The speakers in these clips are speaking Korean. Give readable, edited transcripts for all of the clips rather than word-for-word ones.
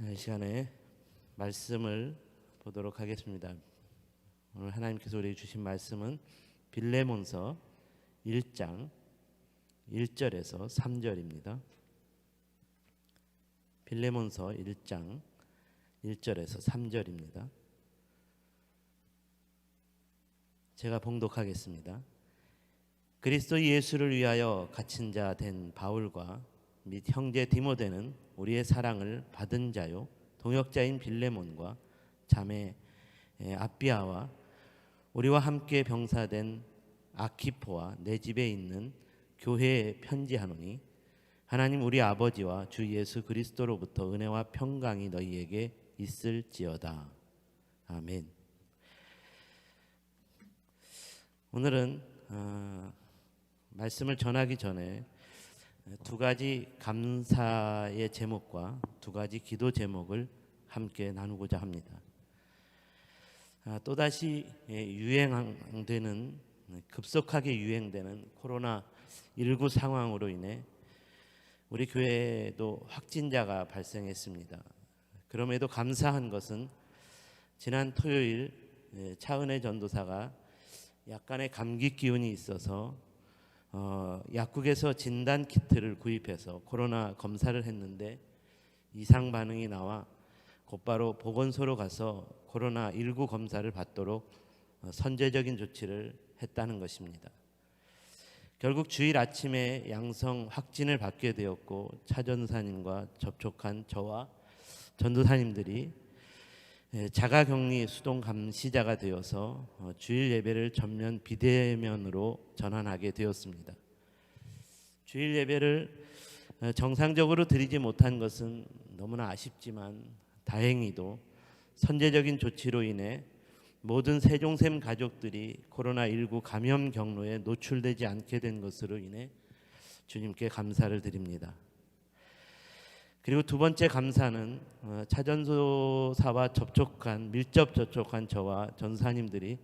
이 시간에 말씀을 보도록 하겠습니다. 오늘 하나님께서 우리에게 주신 말씀은 빌레몬서 1장 1절에서 3절입니다. 빌레몬서 1장 1절에서 3절입니다. 제가 봉독하겠습니다. 그리스도 예수를 위하여 갇힌 자 된 바울과 및 형제 디모데는 우리의 사랑을 받은 자요 동역자인 빌레몬과 자매 아비아와 우리와 함께 병사된 아키포와 내 집에 있는 교회에 편지하노니 하나님 우리 아버지와 주 예수 그리스도로부터 은혜와 평강이 너희에게 있을지어다. 아멘. 오늘은 말씀을 전하기 전에 두 가지 감사의 제목과 두 가지 기도 제목을 함께 나누고자 합니다. 또다시 유행되는 급속하게 유행되는 코로나19 상황으로 인해 우리 교회에도 확진자가 발생했습니다. 그럼에도 감사한 것은 지난 토요일 차은혜 전도사가 약간의 감기 기운이 있어서 약국에서 진단 키트를 구입해서 코로나 검사를 했는데 이상 반응이 나와 곧바로 보건소로 가서 코로나19 검사를 받도록 선제적인 조치를 했다는 것입니다. 결국 주일 아침에 양성 확진을 받게 되었고 차 전도사님과 접촉한 저와 전도사님들이 자가격리 수동 감시자가 되어서 주일 예배를 전면 비대면으로 전환하게 되었습니다. 주일 예배를 정상적으로 드리지 못한 것은 너무나 아쉽지만 다행히도 선제적인 조치로 인해 모든 세종샘 가족들이 코로나19 감염 경로에 노출되지 않게 된 것으로 인해 주님께 감사를 드립니다. 그리고 두 번째 감사는 차전도사와 밀접 접촉한 저와 전사님들이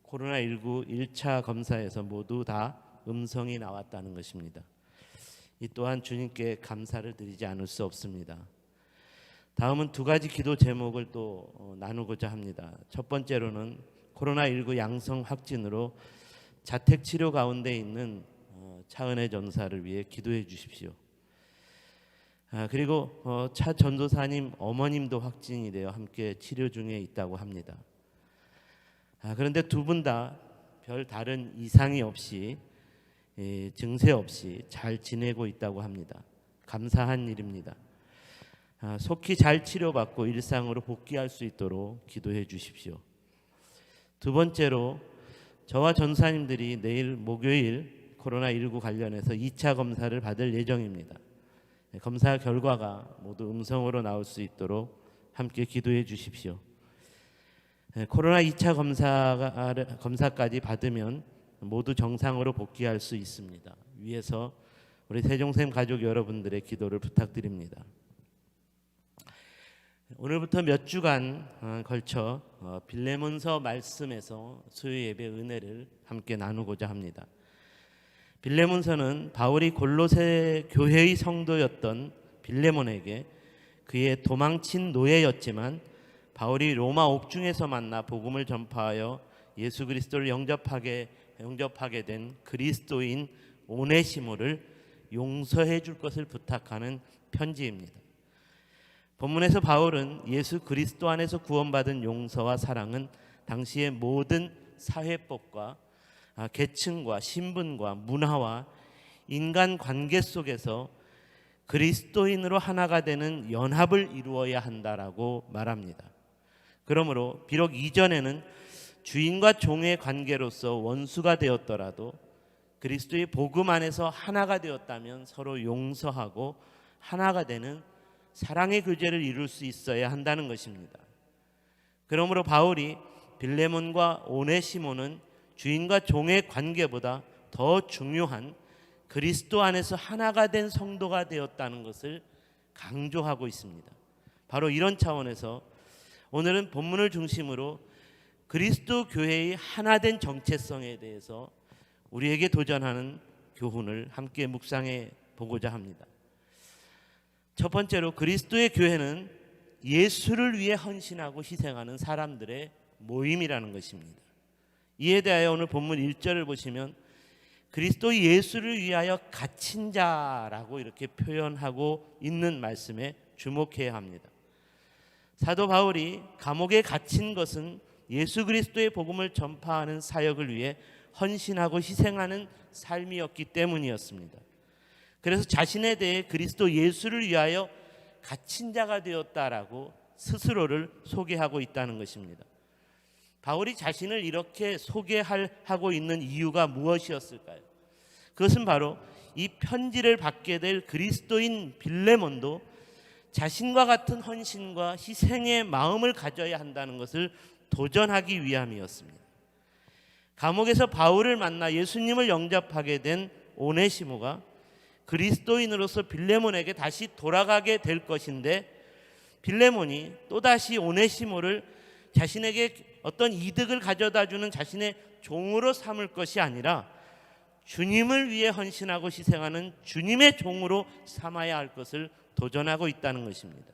코로나19 1차 검사에서 모두 다 음성이 나왔다는 것입니다. 이 또한 주님께 감사를 드리지 않을 수 없습니다. 다음은 두 가지 기도 제목을 또 나누고자 합니다. 첫 번째로는 코로나19 양성 확진으로 자택 치료 가운데 있는 차은혜 전사를 위해 기도해 주십시오. 그리고 차 전도사님 어머님도 확진이 되어 함께 치료 중에 있다고 합니다. 그런데 두 분 다 별 다른 이상이 없이 증세 없이 잘 지내고 있다고 합니다. 감사한 일입니다. 속히 잘 치료받고 일상으로 복귀할 수 있도록 기도해 주십시오. 두 번째로 저와 전사님들이 내일 목요일 코로나19 관련해서 2차 검사를 받을 예정입니다. 검사 결과가 모두 음성으로 나올 수 있도록 함께 기도해 주십시오. 코로나 2차 검사까지 받으면 모두 정상으로 복귀할 수 있습니다. 위에서 우리 세종샘 가족 여러분들의 기도를 부탁드립니다. 오늘부터 몇 주간 걸쳐 빌레몬서 말씀에서 수요 예배 은혜를 함께 나누고자 합니다. 빌레몬서는 바울이 골로새 교회의 성도였던 빌레몬에게 그의 도망친 노예였지만 바울이 로마 옥중에서 만나 복음을 전파하여 예수 그리스도를 영접하게 된 그리스도인 오네시모를 용서해 줄 것을 부탁하는 편지입니다. 본문에서 바울은 예수 그리스도 안에서 구원받은 용서와 사랑은 당시의 모든 사회법과 계층과 신분과 문화와 인간관계 속에서 그리스도인으로 하나가 되는 연합을 이루어야 한다라고 말합니다. 그러므로 비록 이전에는 주인과 종의 관계로서 원수가 되었더라도 그리스도의 복음 안에서 하나가 되었다면 서로 용서하고 하나가 되는 사랑의 교제를 이룰 수 있어야 한다는 것입니다. 그러므로 바울이 빌레몬과 오네시모는 주인과 종의 관계보다 더 중요한 그리스도 안에서 하나가 된 성도가 되었다는 것을 강조하고 있습니다. 바로 이런 차원에서 오늘은 본문을 중심으로 그리스도 교회의 하나된 정체성에 대해서 우리에게 도전하는 교훈을 함께 묵상해 보고자 합니다. 첫 번째로 그리스도의 교회는 예수를 위해 헌신하고 희생하는 사람들의 모임이라는 것입니다. 이에 대하여 오늘 본문 1절을 보시면 그리스도 예수를 위하여 갇힌 자라고 이렇게 표현하고 있는 말씀에 주목해야 합니다. 사도 바울이 감옥에 갇힌 것은 예수 그리스도의 복음을 전파하는 사역을 위해 헌신하고 희생하는 삶이었기 때문이었습니다. 그래서 자신에 대해 그리스도 예수를 위하여 갇힌 자가 되었다라고 스스로를 소개하고 있다는 것입니다. 바울이 자신을 이렇게 소개하고 있는 이유가 무엇이었을까요? 그것은 바로 이 편지를 받게 될 그리스도인 빌레몬도 자신과 같은 헌신과 희생의 마음을 가져야 한다는 것을 도전하기 위함이었습니다. 감옥에서 바울을 만나 예수님을 영접하게 된 오네시모가 그리스도인으로서 빌레몬에게 다시 돌아가게 될 것인데, 빌레몬이 또다시 오네시모를 자신에게 어떤 이득을 가져다주는 자신의 종으로 삼을 것이 아니라 주님을 위해 헌신하고 희생하는 주님의 종으로 삼아야 할 것을 도전하고 있다는 것입니다.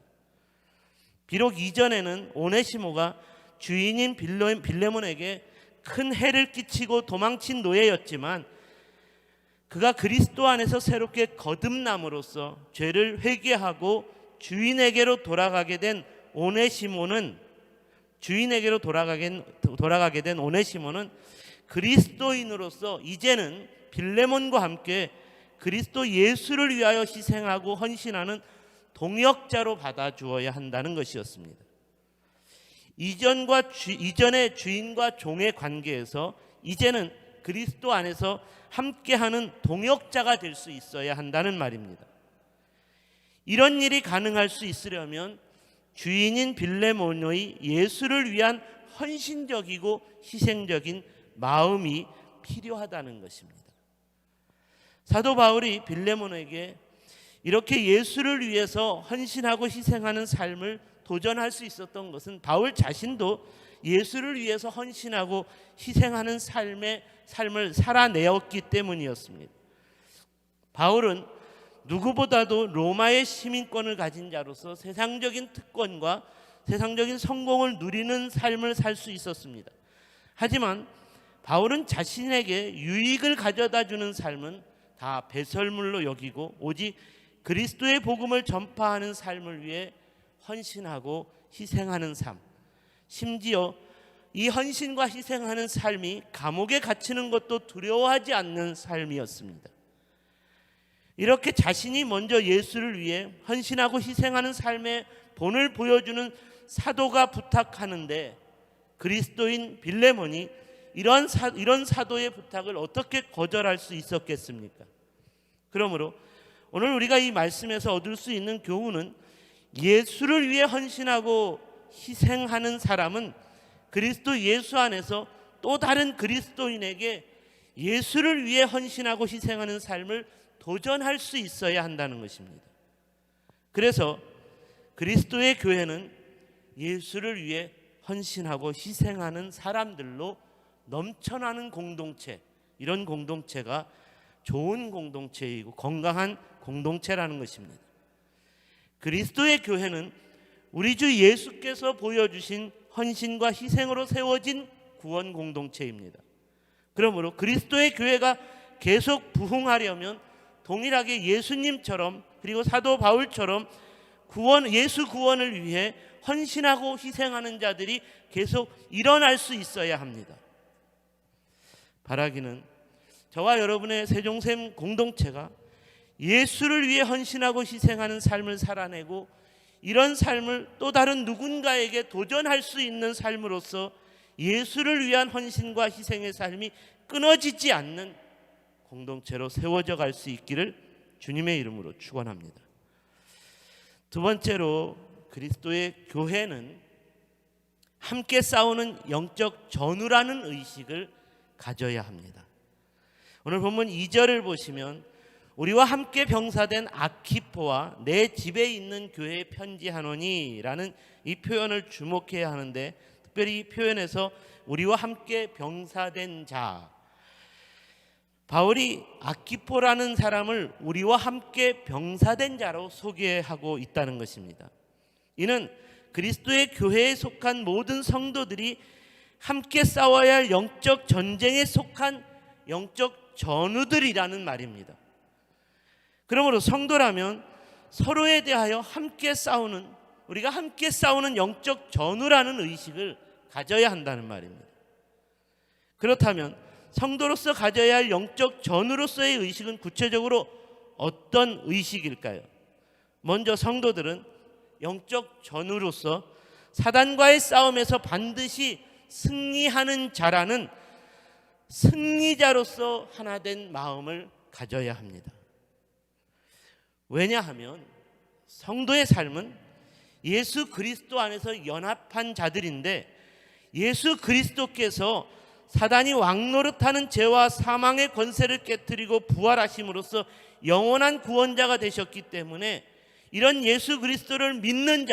비록 이전에는 오네시모가 주인인 빌레몬에게 큰 해를 끼치고 도망친 노예였지만, 그가 그리스도 안에서 새롭게 거듭남으로써 죄를 회개하고 주인에게로 돌아가게 된 오네시모는 그리스도인으로서 이제는 빌레몬과 함께 그리스도 예수를 위하여 희생하고 헌신하는 동역자로 받아주어야 한다는 것이었습니다. 이전의 주인과 종의 관계에서 이제는 그리스도 안에서 함께하는 동역자가 될 수 있어야 한다는 말입니다. 이런 일이 가능할 수 있으려면 주인인 빌레몬의 예수를 위한 헌신적이고 희생적인 마음이 필요하다는 것입니다. 사도 바울이 빌레몬에게 이렇게 예수를 위해서 헌신하고 희생하는 삶을 도전할 수 있었던 것은 바울 자신도 예수를 위해서 헌신하고 희생하는 삶을 살아내었기 때문이었습니다. 바울은 누구보다도 로마의 시민권을 가진 자로서 세상적인 특권과 세상적인 성공을 누리는 삶을 살 수 있었습니다. 하지만 바울은 자신에게 유익을 가져다 주는 삶은 다 배설물로 여기고 오직 그리스도의 복음을 전파하는 삶을 위해 헌신하고 희생하는 삶, 심지어 이 헌신과 희생하는 삶이 감옥에 갇히는 것도 두려워하지 않는 삶이었습니다. 이렇게 자신이 먼저 예수를 위해 헌신하고 희생하는 삶의 본을 보여주는 사도가 부탁하는데, 그리스도인 빌레몬이 이런 사도의 부탁을 어떻게 거절할 수 있었겠습니까? 그러므로 오늘 우리가 이 말씀에서 얻을 수 있는 교훈은, 예수를 위해 헌신하고 희생하는 사람은 그리스도 예수 안에서 또 다른 그리스도인에게 예수를 위해 헌신하고 희생하는 삶을 도전할 수 있어야 한다는 것입니다. 그래서 그리스도의 교회는 예수를 위해 헌신하고 희생하는 사람들로 넘쳐나는 공동체, 이런 공동체가 좋은 공동체이고 건강한 공동체라는 것입니다. 그리스도의 교회는 우리 주 예수께서 보여주신 헌신과 희생으로 세워진 구원 공동체입니다. 그러므로 그리스도의 교회가 계속 부흥하려면 동일하게 예수님처럼, 그리고 사도 바울처럼 예수 구원을 위해 헌신하고 희생하는 자들이 계속 일어날 수 있어야 합니다. 바라기는 저와 여러분의 세종샘 공동체가 예수를 위해 헌신하고 희생하는 삶을 살아내고, 이런 삶을 또 다른 누군가에게 도전할 수 있는 삶으로서 예수를 위한 헌신과 희생의 삶이 끊어지지 않는 공동체로 세워져 갈 수 있기를 주님의 이름으로 축원합니다. 두 번째로, 그리스도의 교회는 함께 싸우는 영적 전우라는 의식을 가져야 합니다. 오늘 본문 2절을 보시면 우리와 함께 병사된 아키포와 내 집에 있는 교회에 편지하노니라는 이 표현을 주목해야 하는데, 특별히 이 표현에서 우리와 함께 병사된 자, 바울이 아키포라는 사람을 우리와 함께 병사된 자로 소개하고 있다는 것입니다. 이는 그리스도의 교회에 속한 모든 성도들이 함께 싸워야 할 영적 전쟁에 속한 영적 전우들이라는 말입니다. 그러므로 성도라면 서로에 대하여 함께 싸우는, 우리가 함께 싸우는 영적 전우라는 의식을 가져야 한다는 말입니다. 그렇다면 성도로서 가져야 할 영적 전우로서의 의식은 구체적으로 어떤 의식일까요? 먼저 성도들은 영적 전우로서 사단과의 싸움에서 반드시 승리하는 자라는 승리자로서 하나된 마음을 가져야 합니다. 왜냐하면 성도의 삶은 예수 그리스도 안에서 연합한 자들인데, 예수 그리스도께서 사단이 왕노릇하는 죄와 사망의 권세를 깨뜨리고 부활하심으로써 영원한 구원자가 되셨기 때문에, 이런 예수 그리스도를 믿는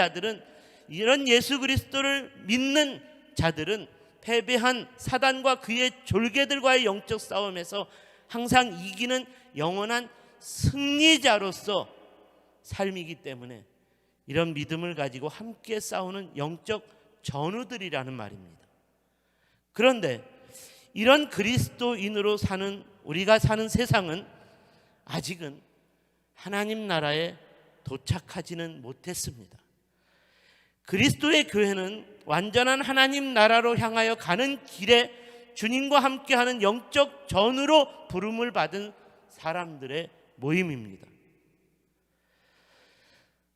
자들은, 패배한 사단과 그의 졸개들과의 영적 싸움에서 항상 이기는 영원한 승리자로서 삶이기 때문에 이런 믿음을 가지고 함께 싸우는 영적 전우들이라는 말입니다. 그런데 이런 그리스도인으로 사는 우리가 사는 세상은 아직은 하나님 나라에 도착하지는 못했습니다. 그리스도의 교회는 완전한 하나님 나라로 향하여 가는 길에 주님과 함께하는 영적 전우로 부름을 받은 사람들의 모임입니다.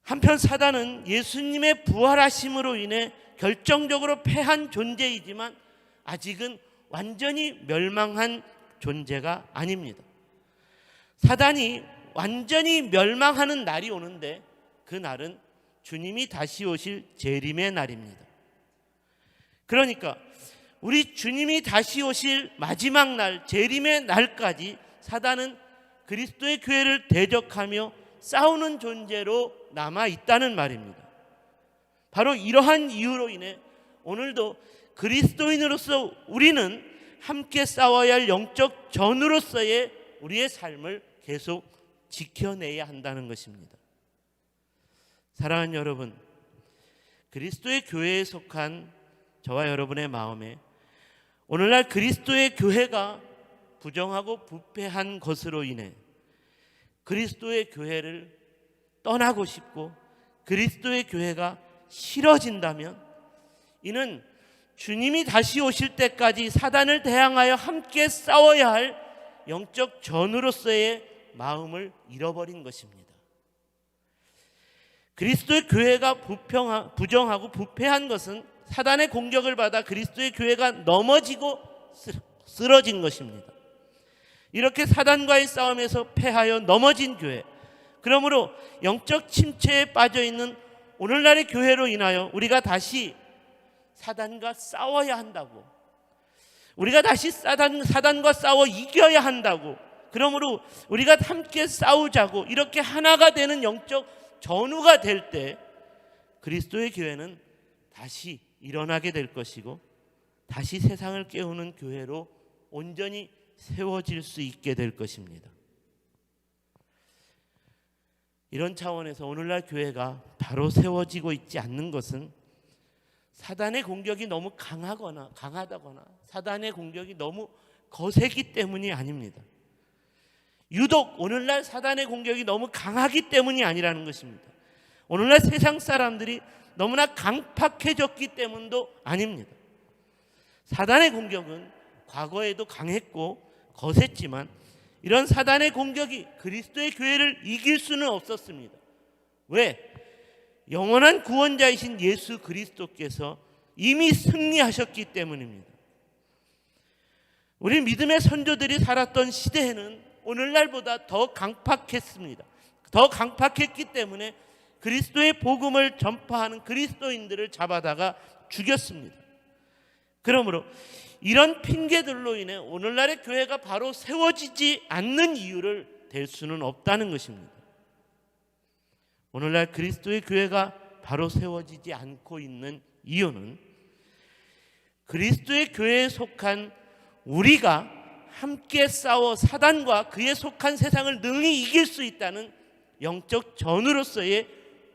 한편 사단은 예수님의 부활하심으로 인해 결정적으로 패한 존재이지만 아직은 완전히 멸망한 존재가 아닙니다. 사단이 완전히 멸망하는 날이 오는데, 그 날은 주님이 다시 오실 재림의 날입니다. 그러니까 우리 주님이 다시 오실 마지막 날, 재림의 날까지 사단은 그리스도의 교회를 대적하며 싸우는 존재로 남아 있다는 말입니다. 바로 이러한 이유로 인해 오늘도 그리스도인으로서 우리는 함께 싸워야 할 영적 전우로서의 우리의 삶을 계속 지켜내야 한다는 것입니다. 사랑하는 여러분, 그리스도의 교회에 속한 저와 여러분의 마음에 오늘날 그리스도의 교회가 부정하고 부패한 것으로 인해 그리스도의 교회를 떠나고 싶고 그리스도의 교회가 싫어진다면, 이는 주님이 다시 오실 때까지 사단을 대항하여 함께 싸워야 할 영적 전우로서의 마음을 잃어버린 것입니다. 그리스도의 교회가 부정하고 부패한 것은 사단의 공격을 받아 그리스도의 교회가 넘어지고 쓰러진 것입니다. 이렇게 사단과의 싸움에서 패하여 넘어진 교회, 그러므로 영적 침체에 빠져있는 오늘날의 교회로 인하여 우리가 다시 사단과 싸워야 한다고, 우리가 다시 사단과 싸워 이겨야 한다고, 그러므로 우리가 함께 싸우자고, 이렇게 하나가 되는 영적 전우가 될 때 그리스도의 교회는 다시 일어나게 될 것이고, 다시 세상을 깨우는 교회로 온전히 세워질 수 있게 될 것입니다. 이런 차원에서 오늘날 교회가 바로 세워지고 있지 않는 것은 사단의 공격이 너무 강하다거나 사단의 공격이 너무 거세기 때문이 아닙니다. 유독 오늘날 사단의 공격이 너무 강하기 때문이 아니라는 것입니다. 오늘날 세상 사람들이 너무나 강팍해졌기 때문도 아닙니다. 사단의 공격은 과거에도 강했고 거셌지만 이런 사단의 공격이 그리스도의 교회를 이길 수는 없었습니다. 왜? 영원한 구원자이신 예수 그리스도께서 이미 승리하셨기 때문입니다. 우리 믿음의 선조들이 살았던 시대에는 오늘날보다 더 강팍했습니다. 더 강팍했기 때문에 그리스도의 복음을 전파하는 그리스도인들을 잡아다가 죽였습니다. 그러므로 이런 핑계들로 인해 오늘날의 교회가 바로 세워지지 않는 이유를 댈 수는 없다는 것입니다. 오늘날 그리스도의 교회가 바로 세워지지 않고 있는 이유는 그리스도의 교회에 속한 우리가 함께 싸워 사단과 그에 속한 세상을 능히 이길 수 있다는 영적 전우로서의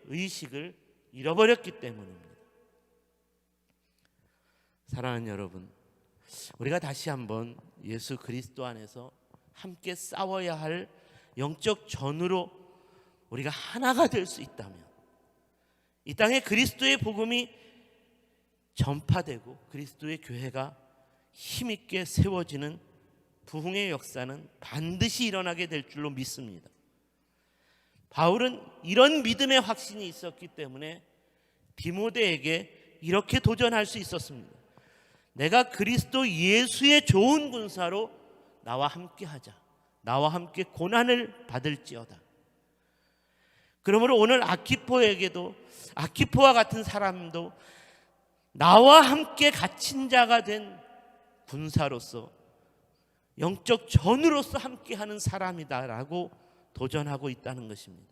의식을 잃어버렸기 때문입니다. 사랑하는 여러분, 우리가 다시 한번 예수 그리스도 안에서 함께 싸워야 할 영적 전으로 우리가 하나가 될 수 있다면, 이 땅에 그리스도의 복음이 전파되고 그리스도의 교회가 힘있게 세워지는 부흥의 역사는 반드시 일어나게 될 줄로 믿습니다. 바울은 이런 믿음의 확신이 있었기 때문에 디모데에게 이렇게 도전할 수 있었습니다. 내가 그리스도 예수의 좋은 군사로 나와 함께 하자. 나와 함께 고난을 받을지어다. 그러므로 오늘 아키포에게도, 아키포와 같은 사람도 나와 함께 갇힌 자가 된 군사로서, 영적 전우로서 함께하는 사람이다라고 도전하고 있다는 것입니다.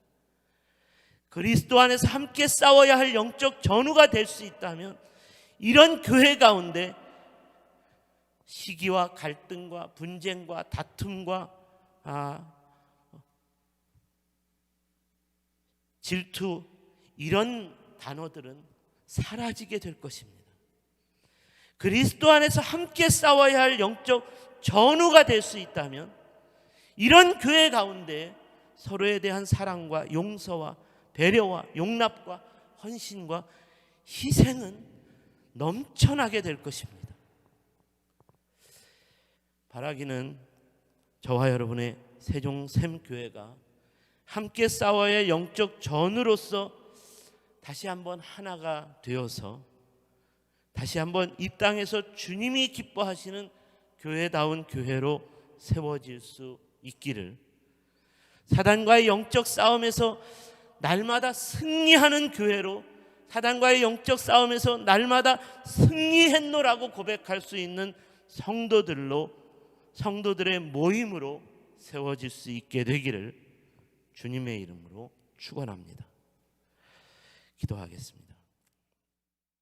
그리스도 안에서 함께 싸워야 할 영적 전우가 될 수 있다면, 이런 교회 가운데 시기와 갈등과 분쟁과 다툼과 질투, 이런 단어들은 사라지게 될 것입니다. 그리스도 안에서 함께 싸워야 할 영적 전우가 될 수 있다면, 이런 교회 가운데 서로에 대한 사랑과 용서와 배려와 용납과 헌신과 희생은 넘쳐나게 될 것입니다. 바라기는 저와 여러분의 세종샘교회가 함께 싸워야 할 영적 전우로서 다시 한번 하나가 되어서 다시 한번 이 땅에서 주님이 기뻐하시는 교회다운 교회로 세워질 수 있기를, 사단과의 영적 싸움에서 날마다 승리하는 교회로, 사단과의 영적 싸움에서 날마다 승리했노라고 고백할 수 있는 성도들의 모임으로 세워질 수 있게 되기를 주님의 이름으로 축원합니다. 기도하겠습니다.